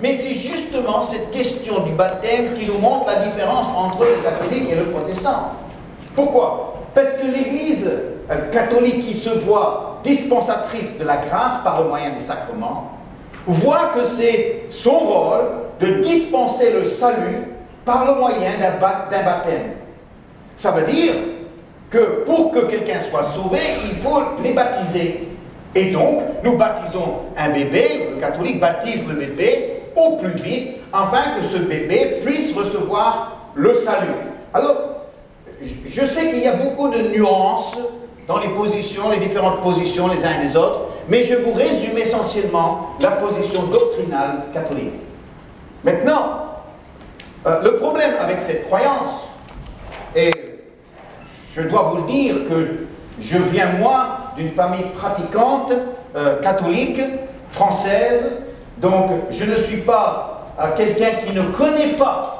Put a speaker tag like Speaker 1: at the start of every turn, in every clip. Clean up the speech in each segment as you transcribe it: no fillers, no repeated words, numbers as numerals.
Speaker 1: Mais c'est justement cette question du baptême qui nous montre la différence entre le catholique et le protestant. Pourquoi? Parce que l'Église catholique qui se voit dispensatrice de la grâce par le moyen des sacrements, voit que c'est son rôle de dispenser le salut par le moyen d'un baptême. Ça veut dire que pour que quelqu'un soit sauvé, il faut les baptiser. Et donc, nous baptisons un bébé, le catholique baptise le bébé au plus vite, afin que ce bébé puisse recevoir le salut. Alors, je sais qu'il y a beaucoup de nuances dans les positions, les différentes positions les uns et les autres, mais je vous résume essentiellement la position doctrinale catholique. Maintenant, le problème avec cette croyance, et je dois vous le dire que je viens moi d'une famille pratiquante catholique, française, donc je ne suis pas quelqu'un qui ne connaît pas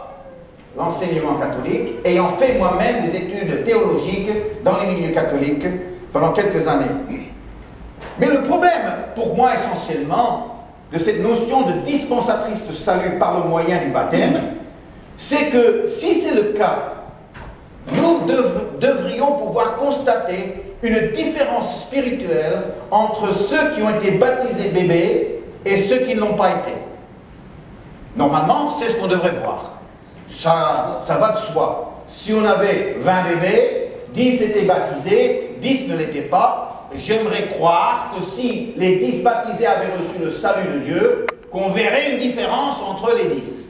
Speaker 1: l'enseignement catholique, ayant fait moi-même des études théologiques dans les milieux catholiques pendant quelques années. Mais le problème, pour moi essentiellement, de cette notion de dispensatrice de salut par le moyen du baptême, c'est que si c'est le cas, nous devrions pouvoir constater une différence spirituelle entre ceux qui ont été baptisés bébés et ceux qui ne l'ont pas été. Normalement, c'est ce qu'on devrait voir. Ça va de soi. Si on avait 20 bébés, 10 étaient baptisés, 10 ne l'étaient pas, j'aimerais croire que si les 10 baptisés avaient reçu le salut de Dieu, qu'on verrait une différence entre les 10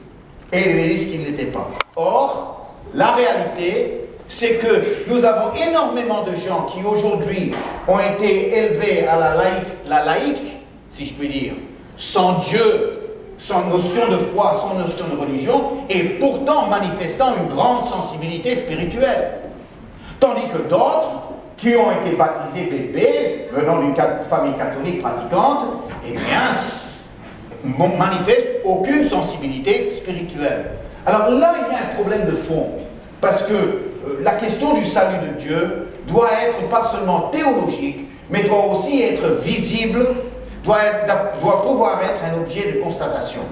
Speaker 1: et les 10 qui ne l'étaient pas. Or, la réalité, c'est que nous avons énormément de gens qui aujourd'hui ont été élevés à la laïque, si je puis dire, sans Dieu, sans notion de foi, sans notion de religion, et pourtant manifestant une grande sensibilité spirituelle. Tandis que d'autres, qui ont été baptisés bébés, venant d'une famille catholique pratiquante, eh bien, manifestent aucune sensibilité spirituelle. Alors là, il y a un problème de fond, parce que la question du salut de Dieu doit être pas seulement théologique, mais doit aussi être visible, doit pouvoir être un objet de constatation.